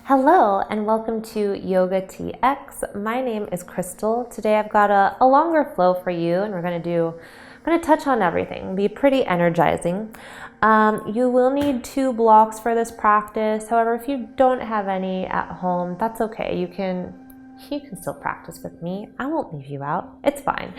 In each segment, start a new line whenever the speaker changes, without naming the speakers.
Hello and welcome to YOGATX. My name is Crystal. Today I've got a longer flow for you, and I'm going to touch on everything. It'll be pretty energizing. You will need 2 blocks for this practice. However, if you don't have any at home, that's okay. You can still practice with me. I won't leave you out. It's fine.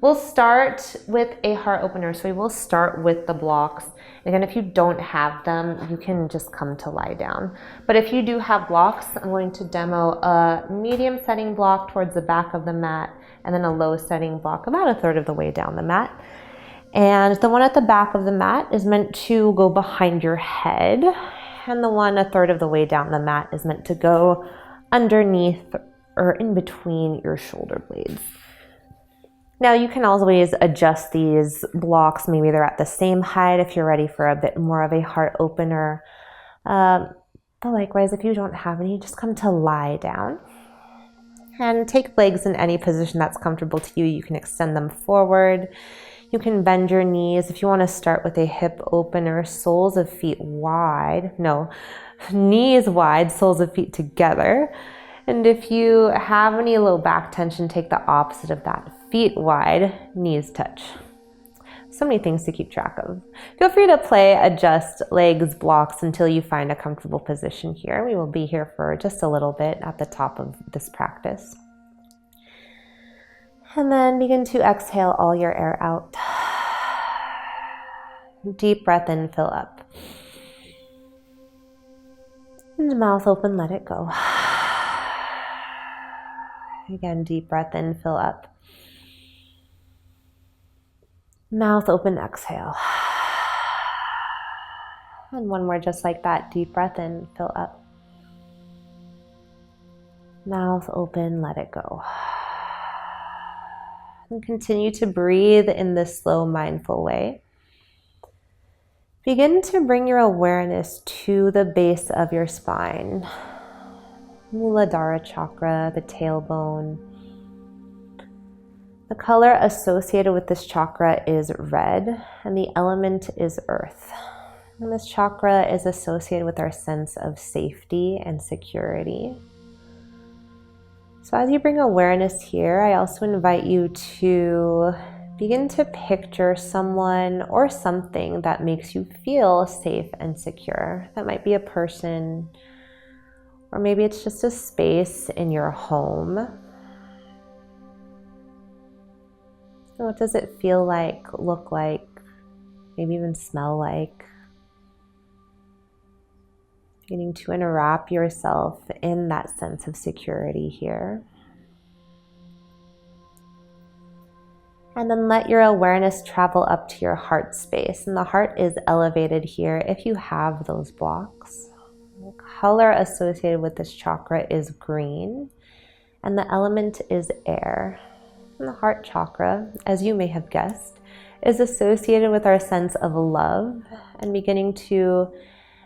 We'll start with a heart opener. So we will start with the blocks. Again, if you don't have them, you can just come to lie down. But if you do have blocks, I'm going to demo a medium setting block towards the back of the mat, and then a low setting block about a third of the way down the mat. And the one at the back of the mat is meant to go behind your head, and the one a third of the way down the mat is meant to go underneath or in between your shoulder blades. Now you can always adjust these blocks. Maybe they're at the same height if you're ready for a bit more of a heart opener. But likewise, if you don't have any, just come to lie down. And take legs in any position that's comfortable to you. You can extend them forward. You can bend your knees. If you want to start with a hip opener, soles of feet wide. No, knees wide, soles of feet together. And if you have any low back tension, take the opposite of that. Feet wide, knees touch. So many things to keep track of. Feel free to play, adjust legs, blocks until you find a comfortable position here. We will be here for just a little bit at the top of this practice. And then begin to exhale all your air out. Deep breath in, fill up. And mouth open, let it go. Again, deep breath in, fill up. Mouth open, exhale. And one more just like that. Deep breath in, fill up. Mouth open, let it go. And continue to breathe in this slow, mindful way. Begin to bring your awareness to the base of your spine. Muladhara chakra, the tailbone. The color associated with this chakra is red, and the element is earth. And this chakra is associated with our sense of safety and security. So as you bring awareness here, I also invite you to begin to picture someone or something that makes you feel safe and secure. That might be a person, or maybe it's just a space in your home. What does it feel like, look like, maybe even smell like? Beginning to enwrap yourself in that sense of security here. And then let your awareness travel up to your heart space. And the heart is elevated here if you have those blocks. The color associated with this chakra is green, and the element is air. And the heart chakra, as you may have guessed, is associated with our sense of love and beginning to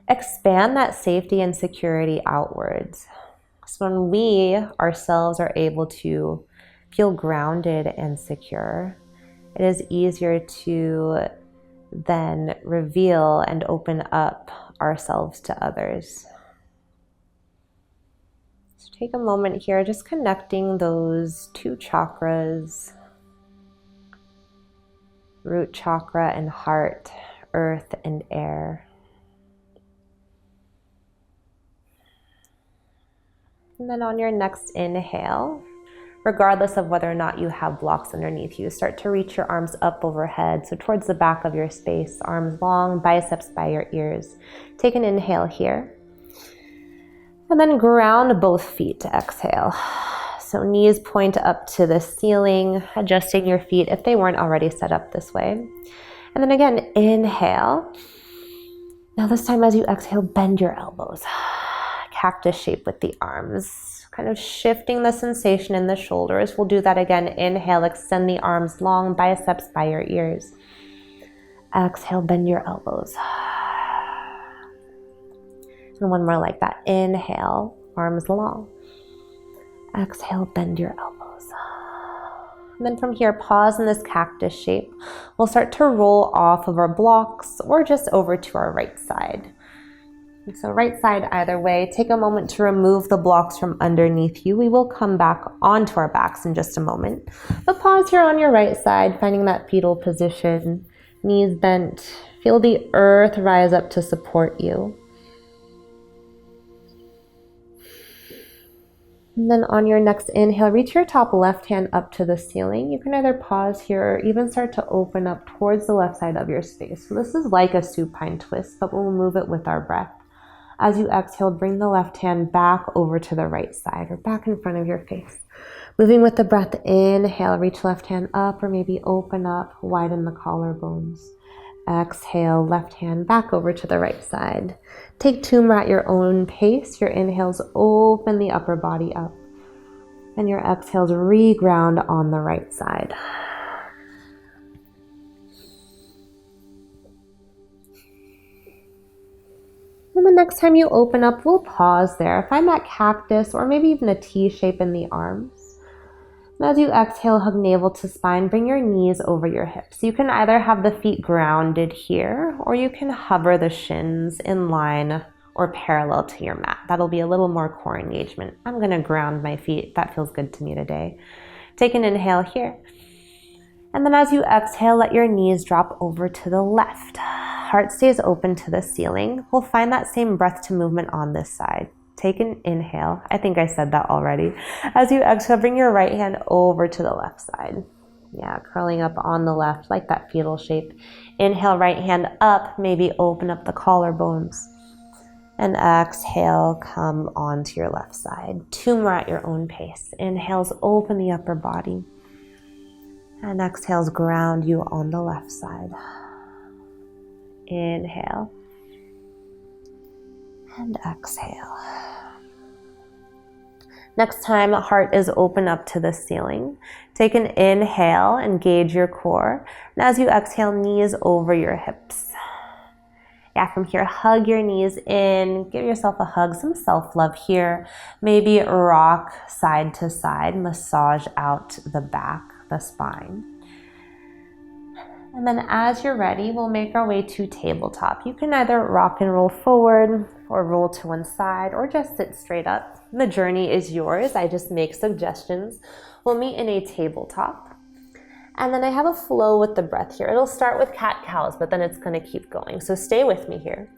expand that safety and security outwards. So when we ourselves are able to feel grounded and secure, it is easier to then reveal and open up ourselves to others. So take a moment here, just connecting those 2 chakras, root chakra and heart, earth and air. And then on your next inhale, regardless of whether or not you have blocks underneath you, start to reach your arms up overhead, so towards the back of your space, arms long, biceps by your ears. Take an inhale here. And then ground both feet to exhale. So knees point up to the ceiling, adjusting your feet if they weren't already set up this way. And then again, inhale. Now this time as you exhale, bend your elbows. Cactus shape with the arms, kind of shifting the sensation in the shoulders. We'll do that again. Inhale, extend the arms long, biceps by your ears. Exhale, bend your elbows. And one more like that. Inhale, arms long. Exhale, bend your elbows. And then from here, pause in this cactus shape. We'll start to roll off of our blocks or just over to our right side. And so right side either way, take a moment to remove the blocks from underneath you. We will come back onto our backs in just a moment. But pause here on your right side, finding that fetal position, knees bent. Feel the earth rise up to support you. And then on your next inhale, reach your top left hand up to the ceiling. You can either pause here or even start to open up towards the left side of your space. So this is like a supine twist, but we'll move it with our breath. As you exhale, bring the left hand back over to the right side or back in front of your face. Moving with the breath, inhale, reach left hand up or maybe open up, widen the collarbones. Exhale, left hand back over to the right side. Take 2 more at your own pace. Your inhales open the upper body up. And your exhales re-ground on the right side. And the next time you open up, we'll pause there. Find that cactus or maybe even a T shape in the arms. And as you exhale, hug navel to spine, bring your knees over your hips. You can either have the feet grounded here, or you can hover the shins in line or parallel to your mat. That'll be a little more core engagement. I'm gonna ground my feet. That feels good to me today. Take an inhale here. And then as you exhale, let your knees drop over to the left. Heart stays open to the ceiling. We'll find that same breath to movement on this side. Take an inhale. I think I said that already. As you exhale, bring your right hand over to the left side. Yeah, curling up on the left, like that fetal shape. Inhale, right hand up, maybe open up the collarbones. And exhale, come onto your left side. 2 more at your own pace. Inhales, open the upper body. And exhales, ground you on the left side. Inhale. And exhale. Next time, heart is open up to the ceiling. Take an inhale, engage your core. And as you exhale, knees over your hips. Yeah, from here, hug your knees in. Give yourself a hug, some self-love here. Maybe rock side to side, massage out the back, the spine. And then as you're ready, we'll make our way to tabletop. You can either rock and roll forward or roll to one side or just sit straight up. The journey is yours. I just make suggestions. We'll meet in a tabletop. And then I have a flow with the breath here. It'll start with cat-cows, but then it's gonna keep going. So stay with me here.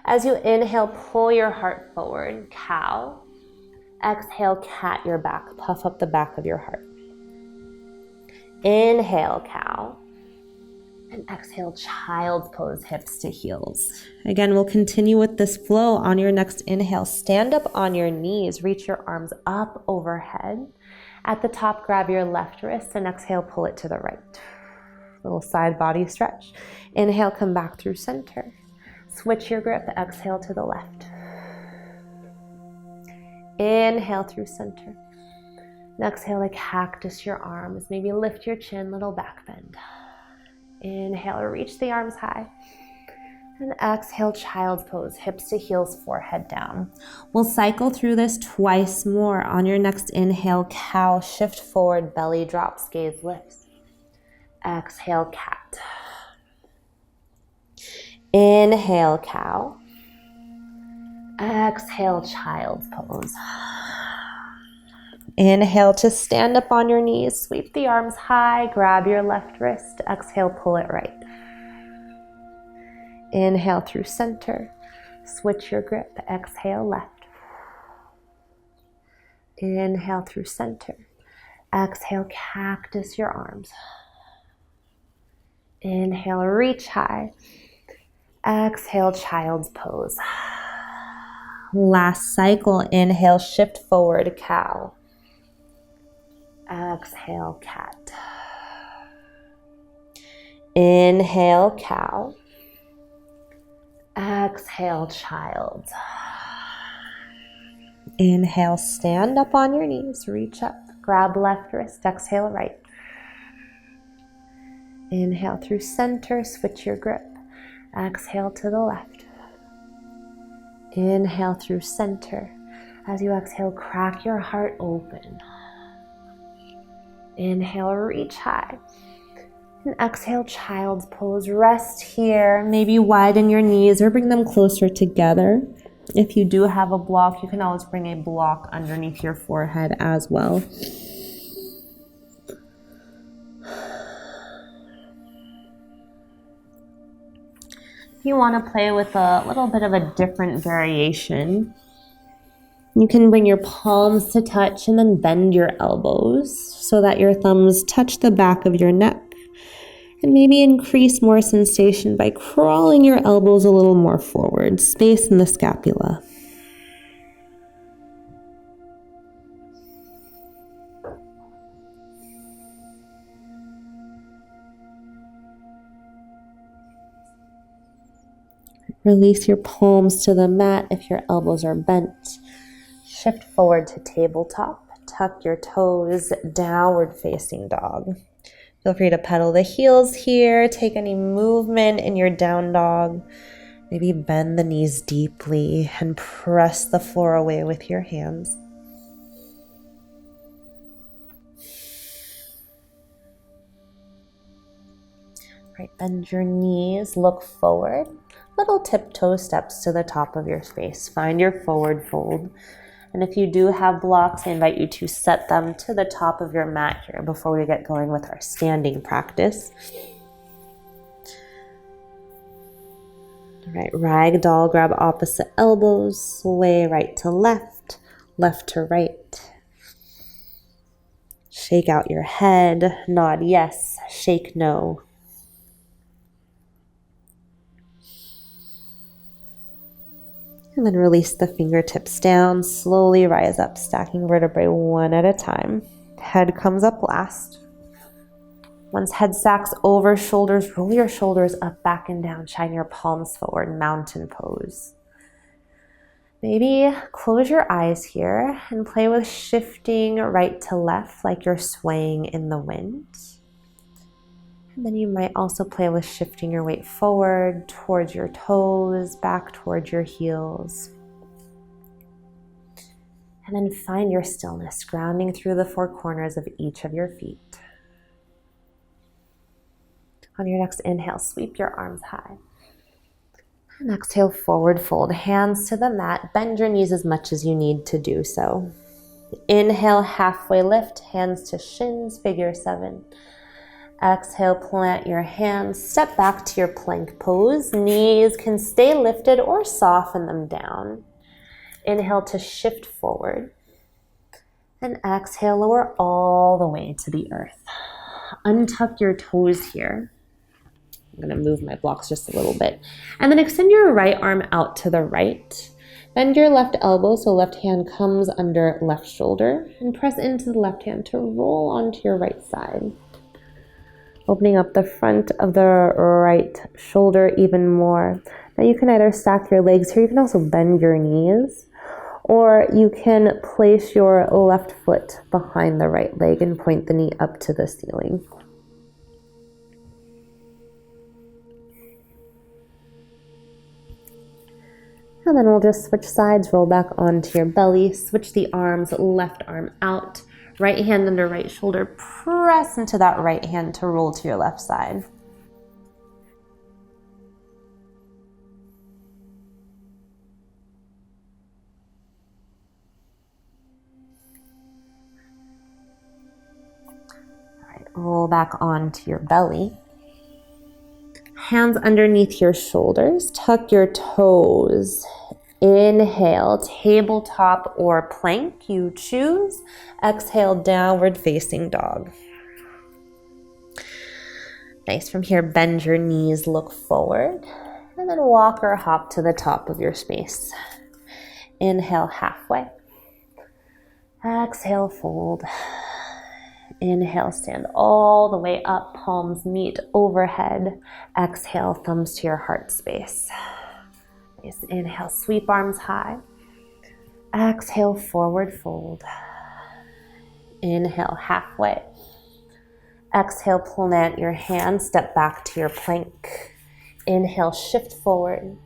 As you inhale, pull your heart forward, cow. Exhale, cat your back, puff up the back of your heart. Inhale, cow. And exhale, child's pose, hips to heels. Again, we'll continue with this flow. On your next inhale, stand up on your knees, reach your arms up overhead. At the top, grab your left wrist and exhale, pull it to the right. Little side body stretch. Inhale, come back through center. Switch your grip, exhale to the left. Inhale through center. And exhale, like cactus your arms. Maybe lift your chin, little back bend. Inhale, reach the arms high. And exhale, child's pose, hips to heels, forehead down. We'll cycle through this twice more. On your next inhale, cow, shift forward, belly drops, gaze lifts. Exhale, cat. Inhale, cow. Exhale, child's pose. Inhale to stand up on your knees, sweep the arms high, grab your left wrist, exhale, pull it right. Inhale through center, switch your grip, exhale left. Inhale through center, exhale, cactus your arms. Inhale, reach high, exhale, child's pose. Last cycle, inhale, shift forward, cow. Exhale, cat. Inhale, cow. Exhale, child. Inhale, stand up on your knees, reach up, grab left wrist, exhale, right. Inhale through center, switch your grip. Exhale to the left. Inhale through center. As you exhale, crack your heart open. Inhale, reach high. And exhale, child's pose. Rest here. Maybe widen your knees or bring them closer together. If you do have a block, you can always bring a block underneath your forehead as well. If you want to play with a little bit of a different variation, you can bring your palms to touch and then bend your elbows so that your thumbs touch the back of your neck. And maybe increase more sensation by crawling your elbows a little more forward, space in the scapula. Release your palms to the mat if your elbows are bent. Shift forward to tabletop. Tuck your toes, downward facing dog. Feel free to pedal the heels here. Take any movement in your down dog. Maybe bend the knees deeply and press the floor away with your hands. Right, bend your knees, look forward. Little tiptoe steps to the top of your space. Find your forward fold. And if you do have blocks, I invite you to set them to the top of your mat here before we get going with our standing practice. All right, ragdoll, grab opposite elbows, sway right to left, left to right. Shake out your head, nod yes, shake no. And then release the fingertips down, slowly rise up, stacking vertebrae one at a time. Head comes up last. Once head stacks over shoulders, roll your shoulders up, back and down, shine your palms forward, mountain pose. Maybe close your eyes here and play with shifting right to left like you're swaying in the wind. And then you might also play with shifting your weight forward towards your toes, back towards your heels. And then find your stillness, grounding through the four corners of each of your feet. On your next inhale, sweep your arms high. And exhale, forward fold, hands to the mat. Bend your knees as much as you need to do so. Inhale, halfway lift, hands to shins, figure 7. Exhale, plant your hands, step back to your plank pose. Knees can stay lifted or soften them down. Inhale to shift forward. And exhale, lower all the way to the earth. Untuck your toes here. I'm going to move my blocks just a little bit. And then extend your right arm out to the right. Bend your left elbow so left hand comes under left shoulder. And press into the left hand to roll onto your right side. Opening up the front of the right shoulder even more. Now you can either stack your legs here, you can also bend your knees, or you can place your left foot behind the right leg and point the knee up to the ceiling. And then we'll just switch sides, roll back onto your belly, switch the arms, left arm out, right hand under right shoulder, press into that right hand to roll to your left side. All right, roll back onto your belly. Hands underneath your shoulders, tuck your toes. Inhale, tabletop or plank, you choose. Exhale, downward facing dog. Nice. From here, bend your knees, look forward, and then walk or hop to the top of your space. Inhale, halfway. Exhale, fold. Inhale, stand all the way up, palms meet overhead. Exhale, thumbs to your heart space. Nice. Inhale, sweep arms high. Exhale, forward fold. Inhale, halfway. Exhale, plant your hands, step back to your plank. Inhale, shift forward.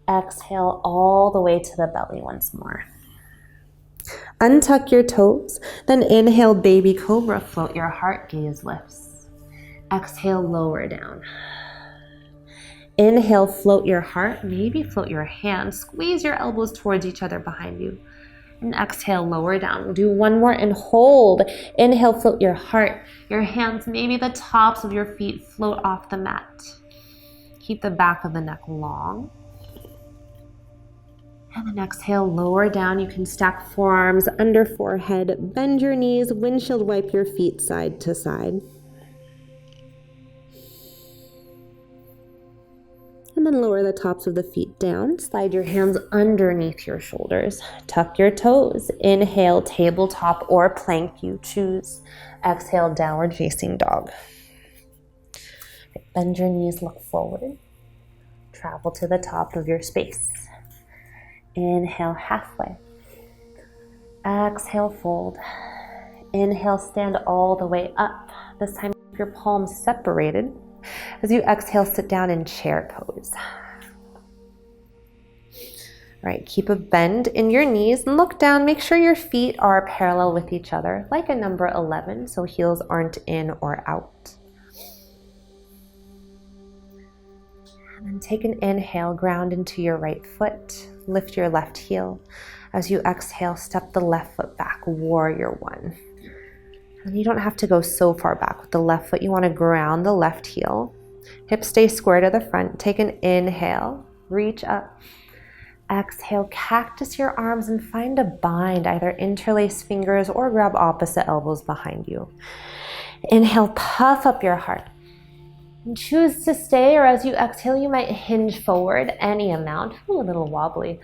Exhale, all the way to the belly once more. Untuck your toes, then inhale, baby cobra, float your heart, gaze lifts. Exhale, lower down. Inhale, float your heart, maybe float your hands. Squeeze your elbows towards each other behind you. And exhale, lower down. We'll do one more and hold. Inhale, float your heart. Your hands, maybe the tops of your feet float off the mat. Keep the back of the neck long. And then exhale, lower down. You can stack forearms under forehead, bend your knees, windshield wipe your feet side to side. And then lower the tops of the feet down. Slide your hands underneath your shoulders. Tuck your toes. Inhale, tabletop or plank, you choose. Exhale, downward facing dog. Bend your knees, look forward. Travel to the top of your space. Inhale, halfway. Exhale, fold. Inhale, stand all the way up. This time, keep your palms separated. As you exhale, sit down in chair pose. All right, keep a bend in your knees and look down. Make sure your feet are parallel with each other, like a number 11, so heels aren't in or out. And then take an inhale, ground into your right foot. Lift your left heel. As you exhale, step the left foot back, warrior one. And you don't have to go so far back with the left foot. You want to ground the left heel. Hips stay square to the front. Take an inhale, reach up. Exhale, cactus your arms and find a bind. Either interlace fingers or grab opposite elbows behind you. Inhale, puff up your heart. And choose to stay, or as you exhale, you might hinge forward any amount. Ooh, a little wobbly.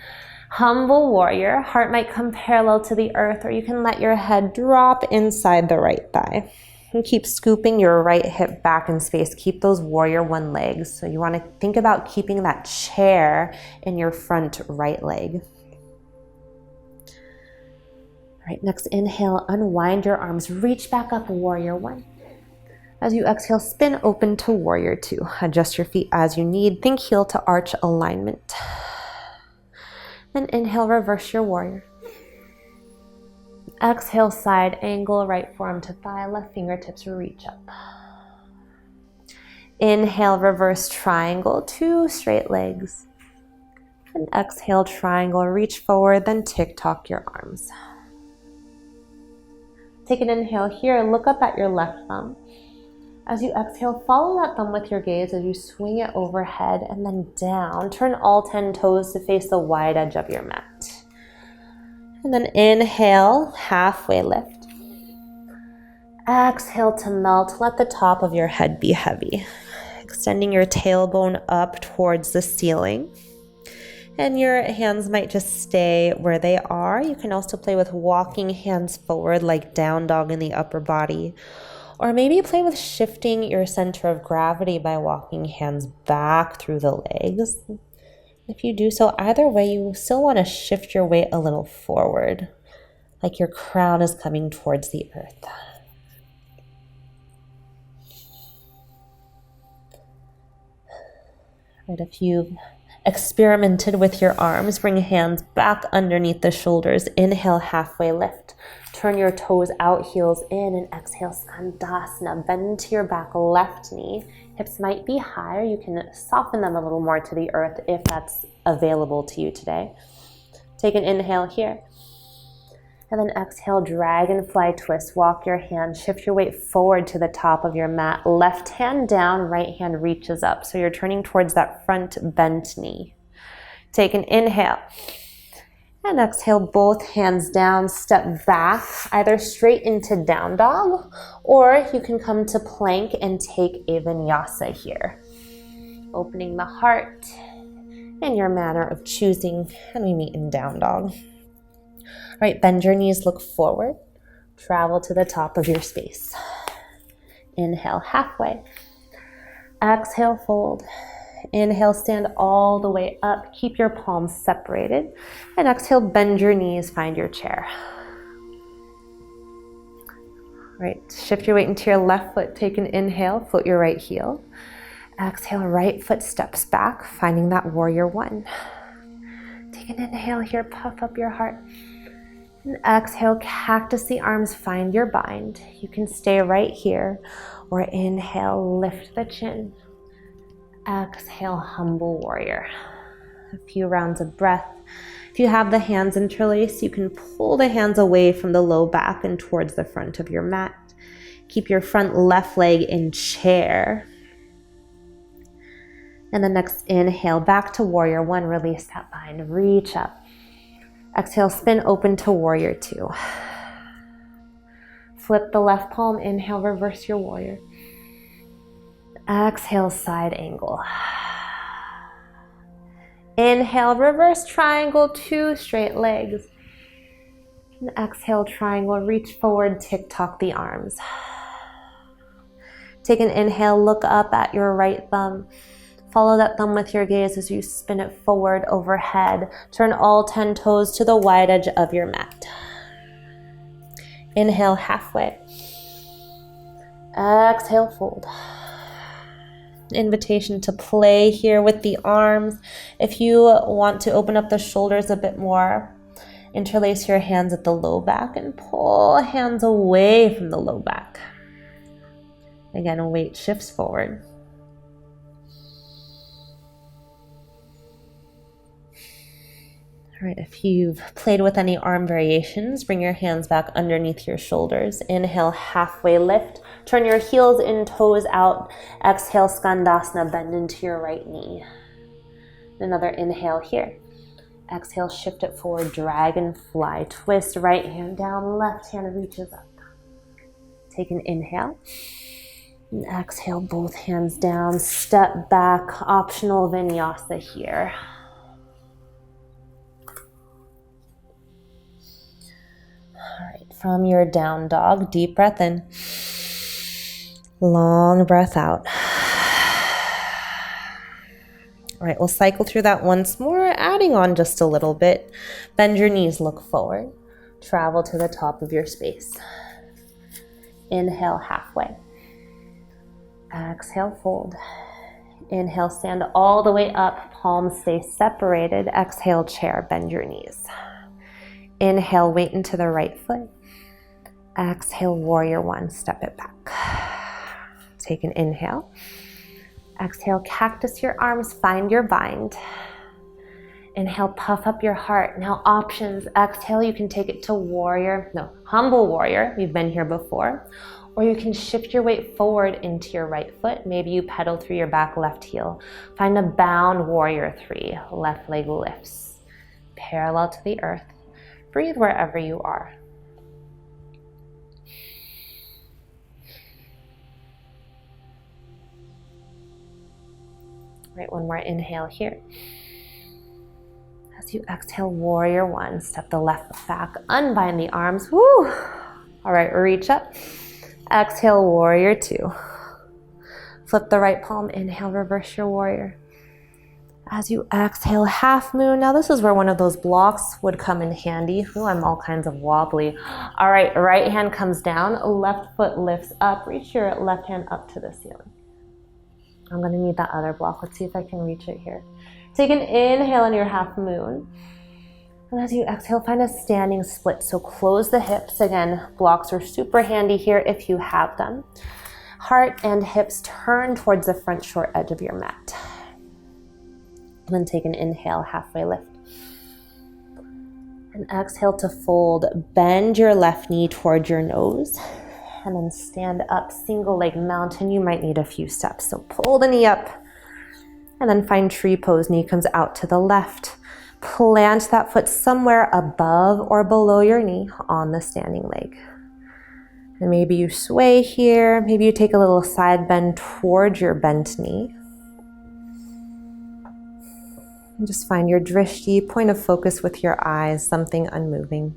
Humble warrior, heart might come parallel to the earth, or you can let your head drop inside the right thigh. And keep scooping your right hip back in space. Keep those warrior one legs. So you want to think about keeping that chair in your front right leg. All right, next inhale, unwind your arms, reach back up, warrior one. As you exhale, spin open to warrior two. Adjust your feet as you need. Think heel to arch alignment. Then inhale, reverse your warrior. Exhale, side angle, right forearm to thigh, left fingertips reach up. Inhale, reverse triangle, two straight legs. And exhale, triangle, reach forward, then tick-tock your arms. Take an inhale here, look up at your left thumb. As you exhale, follow that thumb with your gaze as you swing it overhead and then down. Turn all 10 toes to face the wide edge of your mat. And then inhale, halfway lift. Exhale to melt. Let the top of your head be heavy. Extending your tailbone up towards the ceiling. And your hands might just stay where they are. You can also play with walking hands forward like down dog in the upper body. Or maybe play with shifting your center of gravity by walking hands back through the legs. If you do so, either way, you still want to shift your weight a little forward, like your crown is coming towards the earth. Right, if you've experimented with your arms, bring hands back underneath the shoulders. Inhale, halfway lift. Turn your toes out, heels in, and exhale, Skandasana. Bend to your back left knee. Hips might be higher. You can soften them a little more to the earth if that's available to you today. Take an inhale here. And then exhale, dragonfly twist. Walk your hand, shift your weight forward to the top of your mat. Left hand down, right hand reaches up. So you're turning towards that front bent knee. Take an inhale. And exhale, both hands down, step back, either straight into down dog, or you can come to plank and take a vinyasa here. Opening the heart in your manner of choosing, and we meet in down dog. All right, bend your knees, look forward, travel to the top of your space. Inhale, halfway. Exhale, fold. Inhale, stand all the way up. Keep your palms separated. And exhale, bend your knees, find your chair. All right, shift your weight into your left foot. Take an inhale, float your right heel. Exhale, right foot steps back, finding that warrior one. Take an inhale here, puff up your heart. And exhale, cactus the arms, find your bind. You can stay right here, or inhale, lift the chin. Exhale, humble warrior. A few rounds of breath. If you have the hands interlaced, you can pull the hands away from the low back and towards the front of your mat. Keep your front left leg in chair. And the next inhale, back to warrior one, release that bind, reach up. Exhale, spin open to warrior two. Flip the left palm, inhale, reverse your warrior. Exhale, side angle. Inhale, reverse triangle, two straight legs. And exhale, triangle, reach forward, tick-tock the arms. Take an inhale, look up at your right thumb. Follow that thumb with your gaze as you spin it forward overhead. Turn all 10 toes to the wide edge of your mat. Inhale, halfway. Exhale, fold. Invitation to play here with the arms. If you want to open up the shoulders a bit more, interlace your hands at the low back and pull hands away from the low back. Again, weight shifts forward. All right, if you've played with any arm variations, bring your hands back underneath your shoulders. Inhale, halfway lift. Turn your heels in, toes out. Exhale, Skandasana, bend into your right knee. Another inhale here. Exhale, shift it forward, dragonfly. Twist, right hand down, left hand reaches up. Take an inhale. And exhale, both hands down. Step back, optional vinyasa here. All right, from your down dog, deep breath in. Long breath out. All right, we'll cycle through that once more, adding on just a little bit. Bend your knees, look forward. Travel to the top of your space. Inhale, halfway. Exhale, fold. Inhale, stand all the way up, palms stay separated. Exhale, chair, bend your knees. Inhale, weight into the right foot. Exhale, warrior one, step it back. Take an inhale. Exhale, cactus your arms, find your bind. Inhale, puff up your heart. Now options, exhale, you can take it to humble warrior. We've been here before. Or you can shift your weight forward into your right foot. Maybe you pedal through your back left heel. Find a bound warrior three. Left leg lifts, parallel to the earth. Breathe wherever you are. Right, one more inhale here. As you exhale, warrior one, step the left foot back, unbind the arms. Woo! All right, reach up. Exhale, warrior two. Flip the right palm, inhale, reverse your warrior. As you exhale, half moon. Now this is where one of those blocks would come in handy. Ooh, I'm all kinds of wobbly. All right, right hand comes down, left foot lifts up. Reach your left hand up to the ceiling. I'm gonna need that other block. Let's see if I can reach it here. Take an inhale in your half moon. And as you exhale, find a standing split. So close the hips. Again, blocks are super handy here if you have them. Heart and hips turn towards the front short edge of your mat. And then take an inhale, halfway lift. And exhale to fold. Bend your left knee towards your nose. And then stand up, single leg mountain. You might need a few steps. So pull the knee up. And then find tree pose. Knee comes out to the left. Plant that foot somewhere above or below your knee on the standing leg. And maybe you sway here. Maybe you take a little side bend towards your bent knee. And just find your drishti, point of focus with your eyes, something unmoving.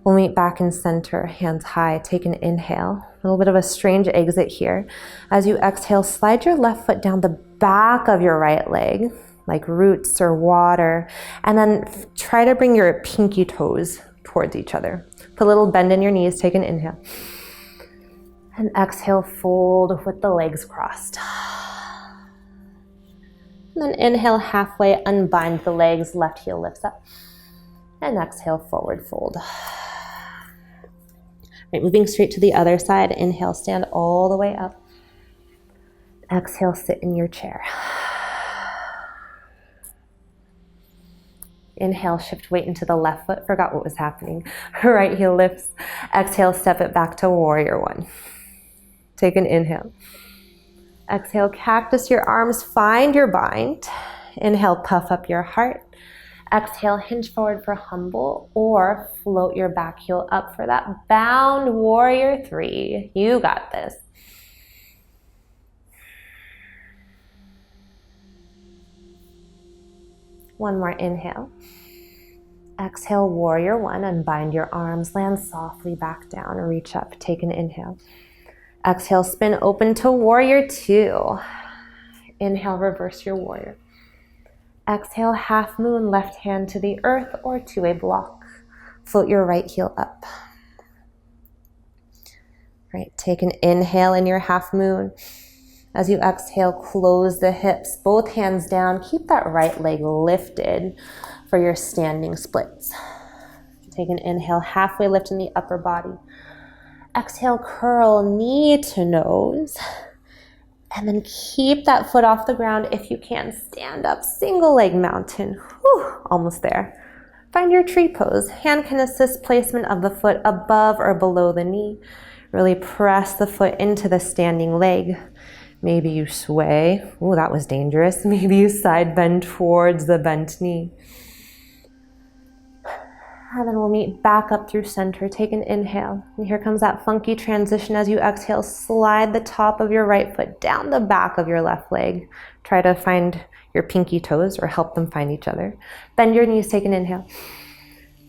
We'll meet back in center, hands high. Take an inhale. A little bit of a strange exit here. As you exhale, slide your left foot down the back of your right leg, like roots or water, and then try to bring your pinky toes towards each other. Put a little bend in your knees, take an inhale. And exhale, fold with the legs crossed. And then inhale, halfway, unbind the legs, left heel lifts up. And exhale, forward fold. Right, moving straight to the other side. Inhale, stand all the way up. Exhale, sit in your chair. Inhale, shift weight into the left foot. Forgot what was happening. Right heel lifts. Exhale, step it back to warrior one. Take an inhale. Exhale, cactus your arms, find your bind. Inhale, puff up your heart. Exhale, hinge forward for humble, or float your back heel up for that bound warrior three. You got this. One more inhale. Exhale, warrior one, unbind your arms, land softly back down, reach up, take an inhale. Exhale, spin open to warrior two. Inhale, reverse your warrior. Exhale, half moon, left hand to the earth or to a block. Float your right heel up. Right, take an inhale in your half moon. As you exhale, close the hips, both hands down. Keep that right leg lifted for your standing splits. Take an inhale, halfway lift in the upper body. Exhale, curl knee to nose. And then keep that foot off the ground if you can. Stand up, single leg mountain. Whew, almost there. Find your tree pose. Hand can assist placement of the foot above or below the knee. Really press the foot into the standing leg. Maybe you sway. Ooh, that was dangerous. Maybe you side bend towards the bent knee. And then we'll meet back up through center. Take an inhale. And here comes that funky transition as you exhale. Slide the top of your right foot down the back of your left leg. Try to find your pinky toes or help them find each other. Bend your knees, take an inhale.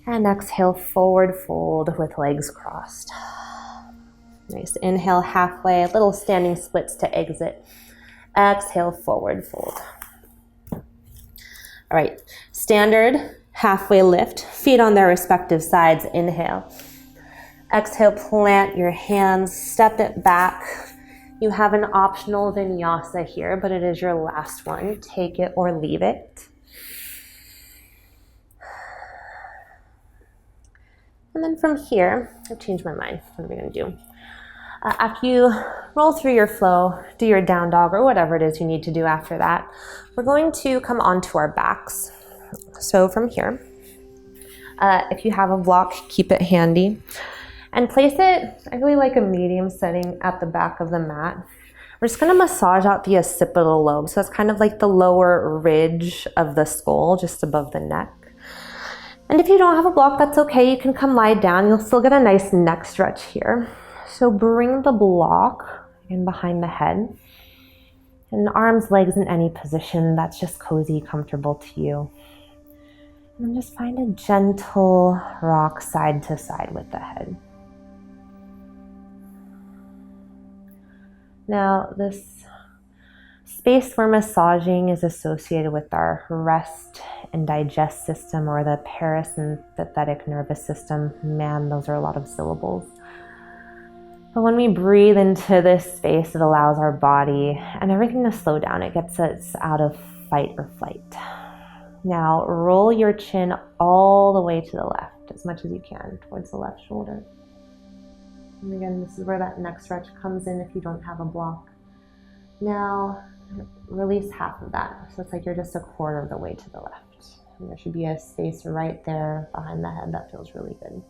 And exhale, forward fold with legs crossed. Nice. Inhale, halfway, little standing splits to exit. Exhale, forward fold. All right, standard halfway lift, feet on their respective sides, inhale. Exhale, plant your hands, step it back. You have an optional vinyasa here, but it is your last one. Take it or leave it. And then from here, I've changed my mind. What are we gonna do? After you roll through your flow, do your down dog or whatever it is you need to do after that, we're going to come onto our backs. So from here, if you have a block, keep it handy and place it, I really like a medium setting at the back of the mat. We're just gonna massage out the occipital lobe. So that's kind of like the lower ridge of the skull, just above the neck. And if you don't have a block, that's okay. You can come lie down. You'll still get a nice neck stretch here. So bring the block in behind the head and arms, legs in any position that's just cozy, comfortable to you. And then just find a gentle rock side to side with the head. Now this space we're massaging is associated with our rest and digest system, or the parasympathetic nervous system. Man, those are a lot of syllables. But when we breathe into this space, it allows our body and everything to slow down. It gets us out of fight or flight. Now roll your chin all the way to the left, as much as you can, towards the left shoulder. And again, this is where that neck stretch comes in if you don't have a block. Now release half of that. So it's like you're just a quarter of the way to the left. And there should be a space right there behind the head that feels really good.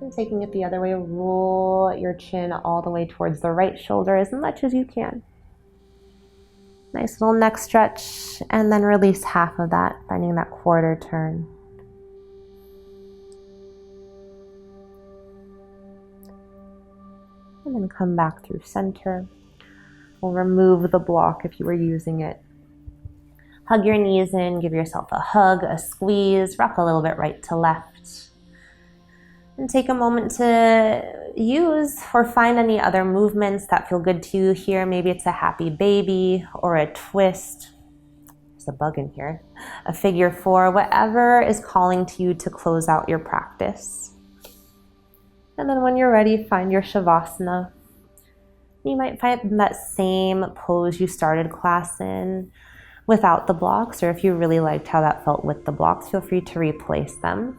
And taking it the other way, roll your chin all the way towards the right shoulder as much as you can. Nice little neck stretch, and then release half of that, finding that quarter turn. And then come back through center. We'll remove the block if you were using it. Hug your knees in, give yourself a hug, a squeeze, rock a little bit right to left. And take a moment to use or find any other movements that feel good to you here. Maybe it's a happy baby or a twist. There's a bug in here. A figure four, whatever is calling to you to close out your practice. And then when you're ready, find your Savasana. You might find that same pose you started class in without the blocks, or if you really liked how that felt with the blocks, feel free to replace them.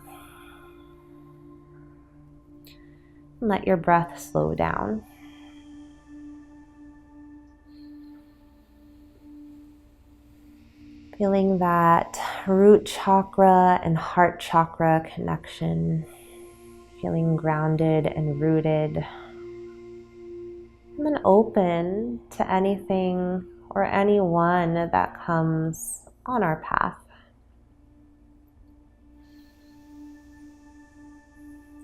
Let your breath slow down. Feeling that root chakra and heart chakra connection. Feeling grounded and rooted. And then open to anything or anyone that comes on our path.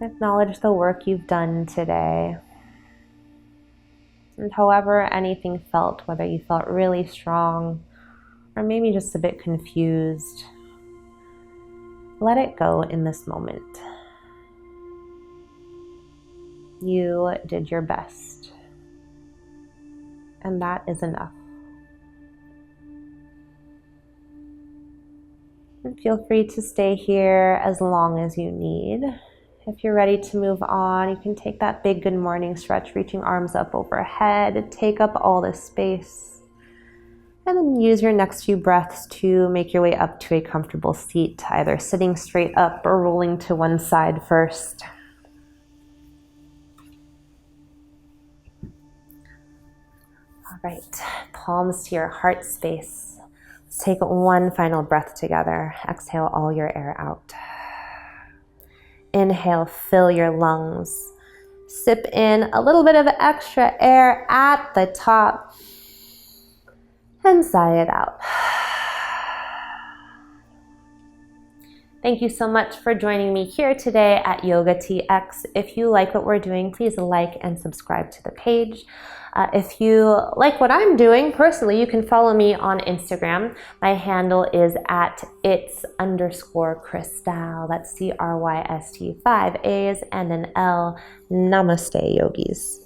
Acknowledge the work you've done today. And however anything felt, whether you felt really strong or maybe just a bit confused, let it go in this moment. You did your best. And that is enough. And feel free to stay here as long as you need. If you're ready to move on, you can take that big good morning stretch, reaching arms up overhead, take up all this space. And then use your next few breaths to make your way up to a comfortable seat, either sitting straight up or rolling to one side first. All right, palms to your heart space. Let's take one final breath together. Exhale all your air out. Inhale, fill your lungs. Sip in a little bit of extra air at the top. And sigh it out. Thank you so much for joining me here today at YOGATX. If you like what we're doing, please like and subscribe to the page. If you like what I'm doing personally, you can follow me on Instagram. My handle is at its_Crystal. That's CRYST, 5 A's and an L. Namaste, yogis.